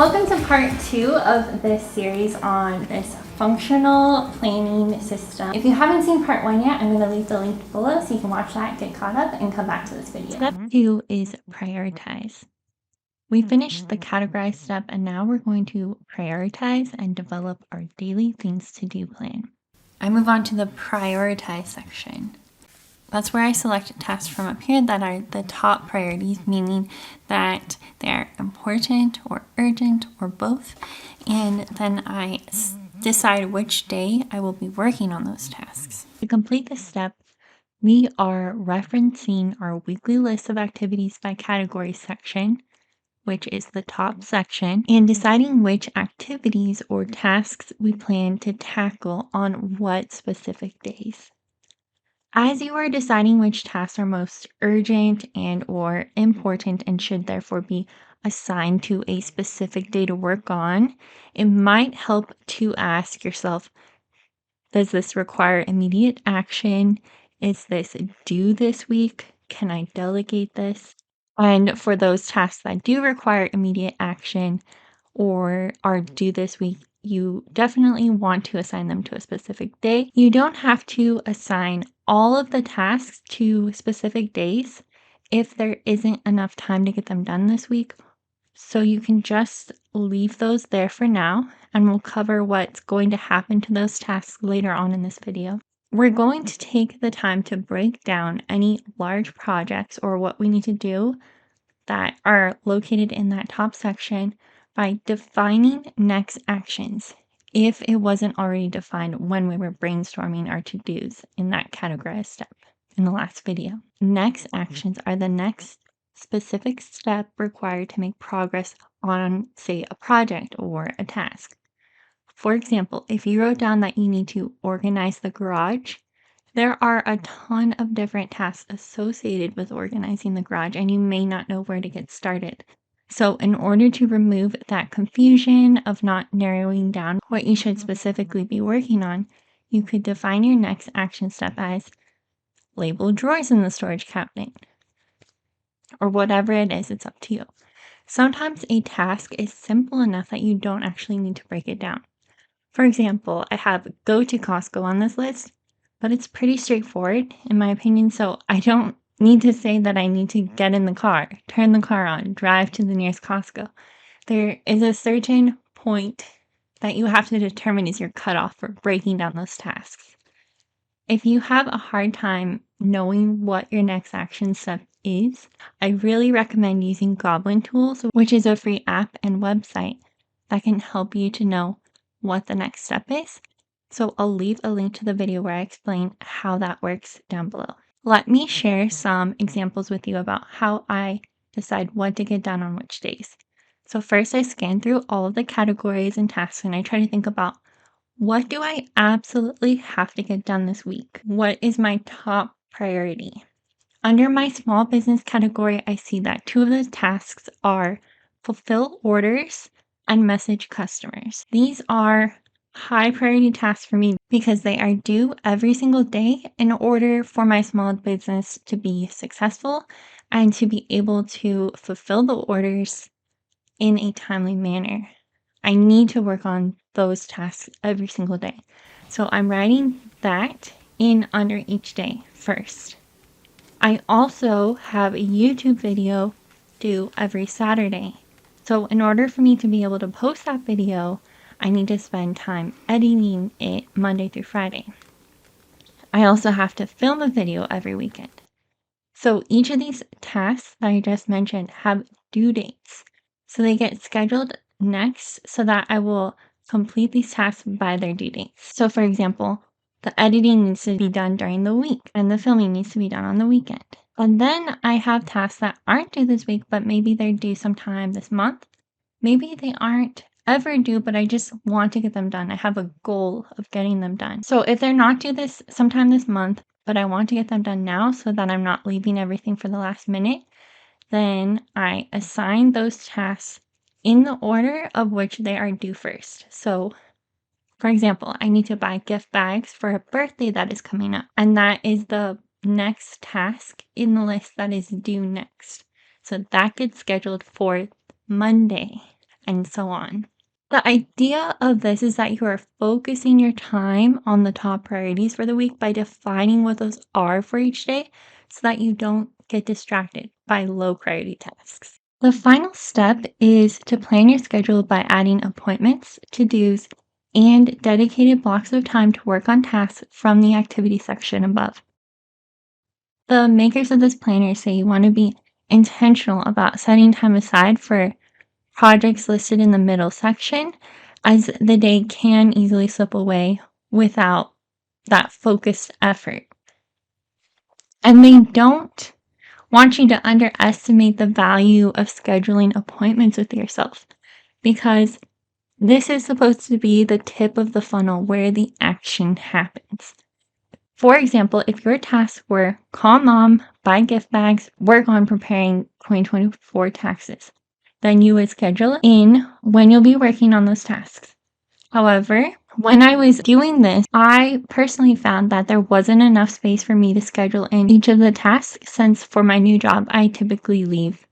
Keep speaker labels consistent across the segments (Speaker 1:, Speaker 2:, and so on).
Speaker 1: Welcome to part 2 of this series on this functional planning system. If you haven't seen part 1 yet, I'm going to leave the link below so you can watch that, get caught up, and come back to this video. Step 2 is prioritize. We finished the categorize step, and now we're going to prioritize and develop our daily things to do plan. I move on to the prioritize section. That's where I select tasks from up here that are the top priorities, meaning that they're important or urgent or both. And then I decide which day I will be working on those tasks. To complete this step, we are referencing our weekly list of activities by category section, which is the top section, and deciding which activities or tasks we plan to tackle on what specific days. As you are deciding which tasks are most urgent and or important and should therefore be assigned to a specific day to work on, it might help to ask yourself, does this require immediate action? Is this due this week? Can I delegate this? And for those tasks that do require immediate action or are due this week, you definitely want to assign them to a specific day. You don't have to assign all of the tasks to specific days if there isn't enough time to get them done this week. So you can just leave those there for now, and we'll cover what's going to happen to those tasks later on in this video. We're going to take the time to break down any large projects or what we need to do that are located in that top section by defining next actions if it wasn't already defined when we were brainstorming our to-dos in that categorize step in the last video. Next actions are the next specific step required to make progress on, say, a project or a task. For example, if you wrote down that you need to organize the garage, there are a ton of different tasks associated with organizing the garage, and you may not know where to get started. So in order to remove that confusion of not narrowing down what you should specifically be working on, you could define your next action step as label drawers in the storage cabinet, or whatever it is, it's up to you. Sometimes a task is simple enough that you don't actually need to break it down. For example, I have go to Costco on this list, but it's pretty straightforward in my opinion, so I don't need to say that I need to get in the car, turn the car on, drive to the nearest Costco. There is a certain point that you have to determine is your cutoff for breaking down those tasks. If you have a hard time knowing what your next action step is, I really recommend using Goblin Tools, which is a free app and website that can help you to know what the next step is. So I'll leave a link to the video where I explain how that works down below. Let me share some examples with you about how I decide what to get done on which days. So first I scan through all of the categories and tasks and I try to think about, what do I absolutely have to get done this week? What is my top priority? Under my small business category, I see that 2 of those tasks are fulfill orders and message customers. These are high priority tasks for me because they are due every single day in order for my small business to be successful and to be able to fulfill the orders in a timely manner. I need to work on those tasks every single day. So I'm writing that in under each day first. I also have a YouTube video due every Saturday. So in order for me to be able to post that video, I need to spend time editing it Monday through Friday. I also have to film a video every weekend. So each of these tasks that I just mentioned have due dates. So they get scheduled next so that I will complete these tasks by their due dates. So for example, the editing needs to be done during the week and the filming needs to be done on the weekend. And then I have tasks that aren't due this week, but maybe they're due sometime this month. Maybe they aren't ever due, but I just want to get them done. I have a goal of getting them done. So if they're not due this sometime this month, but I want to get them done now so that I'm not leaving everything for the last minute, then I assign those tasks in the order of which they are due first. So for example, I need to buy gift bags for a birthday that is coming up, and that is the next task in the list that is due next. So that gets scheduled for Monday. and so on. The idea of this is that you are focusing your time on the top priorities for the week by defining what those are for each day so that you don't get distracted by low priority tasks. The final step is to plan your schedule by adding appointments, to-dos, and dedicated blocks of time to work on tasks from the activity section above. The makers of this planner say you want to be intentional about setting time aside for projects listed in the middle section, as the day can easily slip away without that focused effort. And they don't want you to underestimate the value of scheduling appointments with yourself, because this is supposed to be the tip of the funnel where the action happens. For example, if your tasks were call mom, buy gift bags, work on preparing 2024 taxes, then you would schedule in when you'll be working on those tasks. However, when I was doing this, I personally found that there wasn't enough space for me to schedule in each of the tasks, since for my new job, I typically leave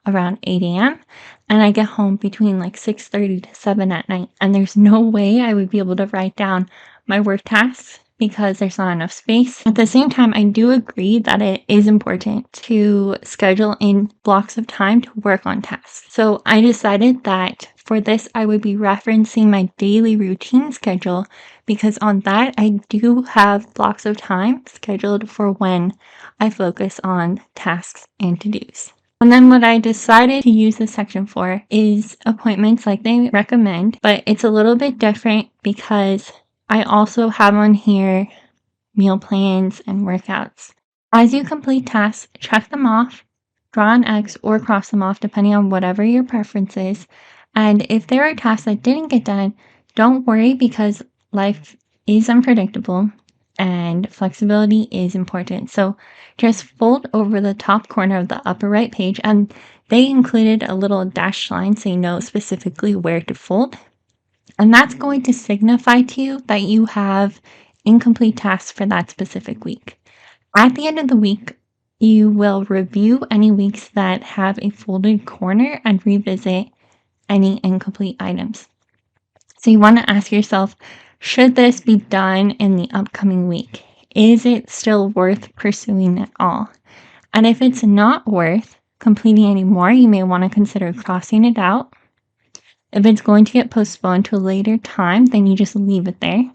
Speaker 1: around 8 a.m. and I get home between like 6:30 to 7 at night. And there's no way I would be able to write down my work tasks because there's not enough space. At the same time, I do agree that it is important to schedule in blocks of time to work on tasks. So I decided that for this, I would be referencing my daily routine schedule, because on that, I do have blocks of time scheduled for when I focus on tasks and to-dos. And then what I decided to use this section for is appointments like they recommend, but it's a little bit different because I also have on here meal plans and workouts. As you complete tasks, check them off, draw an X or cross them off depending on whatever your preference is. And if there are tasks that didn't get done, don't worry, because life is unpredictable and flexibility is important. So just fold over the top corner of the upper right page, and they included a little dashed line so you know specifically where to fold. And that's going to signify to you that you have incomplete tasks for that specific week. At the end of the week, you will review any weeks that have a folded corner and revisit any incomplete items. So you want to ask yourself, should this be done in the upcoming week? Is it still worth pursuing at all? And if it's not worth completing anymore, you may want to consider crossing it out. If it's going to get postponed to a later time, then you just leave it there.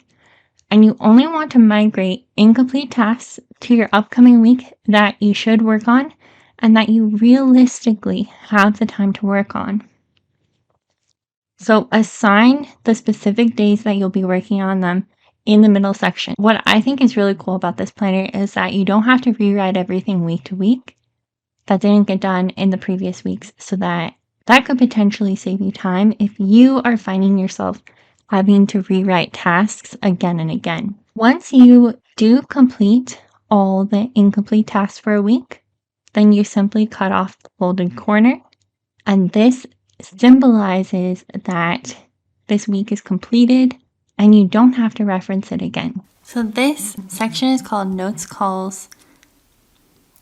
Speaker 1: And you only want to migrate incomplete tasks to your upcoming week that you should work on and that you realistically have the time to work on. So assign the specific days that you'll be working on them in the middle section. What I think is really cool about this planner is that you don't have to rewrite everything week to week that didn't get done in the previous weeks, so that could potentially save you time if you are finding yourself having to rewrite tasks again and again. Once you do complete all the incomplete tasks for a week, then you simply cut off the folded corner, and this symbolizes that this week is completed and you don't have to reference it again. So this section is called Notes Calls.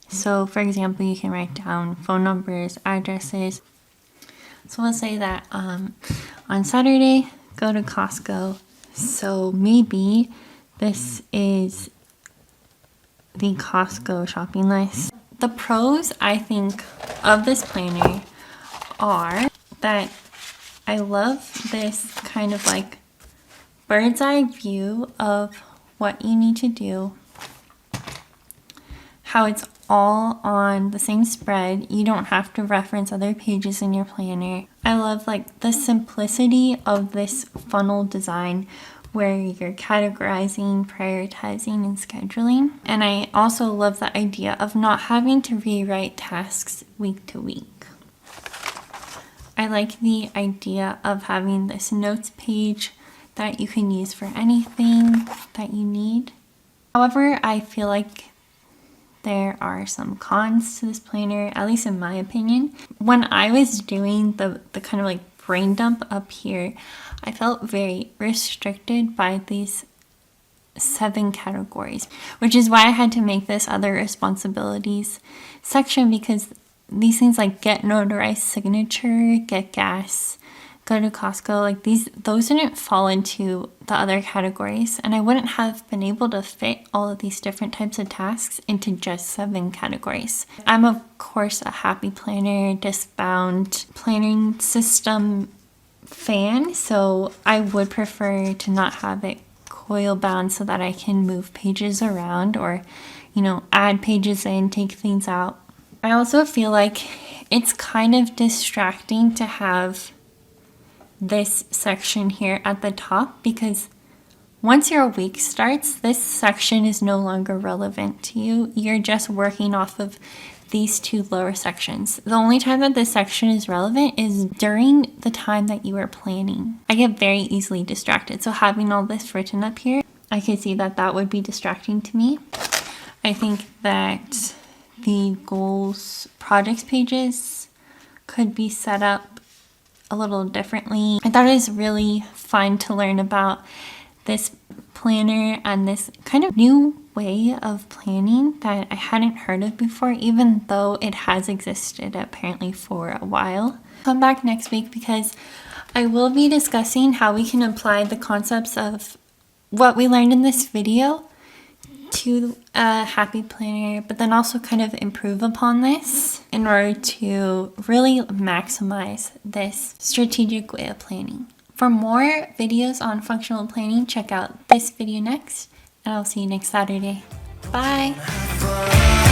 Speaker 1: So for example, you can write down phone numbers, addresses. So let's say that on Saturday, go to Costco. So maybe this is the Costco shopping list. The pros, I think, of this planner are that I love this kind of like bird's eye view of what you need to do, how it's all on the same spread. You don't have to reference other pages in your planner. I love like the simplicity of this funnel design where you're categorizing, prioritizing, and scheduling. And I also love the idea of not having to rewrite tasks week to week. I like the idea of having this notes page that you can use for anything that you need. However, I feel like there are some cons to this planner, at least in my opinion. When I was doing the kind of like brain dump up here, I felt very restricted by these 7 categories, which is why I had to make this other responsibilities section, because these things like get notarized signature, get gas, go to Costco, like those didn't fall into the other categories, and I wouldn't have been able to fit all of these different types of tasks into just 7 categories. I'm of course a Happy Planner disc-bound planning system fan, so I would prefer to not have it coil bound so that I can move pages around or, you know, add pages in, take things out. I also feel like it's kind of distracting to have this section here at the top, because once your week starts, this section is no longer relevant to you. You're just working off of these 2 lower sections. The only time that this section is relevant is during the time that you are planning. I get very easily distracted, so having all this written up here, I could see that that would be distracting to me. I think that the goals projects pages could be set up a little differently. I thought it was really fun to learn about this planner and this kind of new way of planning that I hadn't heard of before, even though it has existed apparently for a while. Come back next week because I will be discussing how we can apply the concepts of what we learned in this video to a Happy Planner, but then also kind of improve upon this in order to really maximize this strategic way of planning. For more videos on functional planning, check out this video next, and I'll see you next Saturday. Bye!